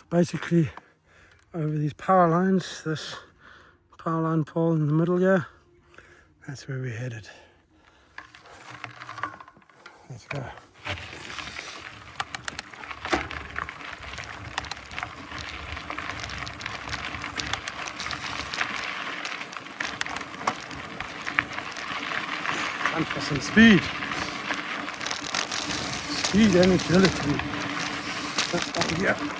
basically over these power lines, this power line pole in the middle here, that's where we're headed. Let's go. Time for some speed. Speed and agility. Yeah.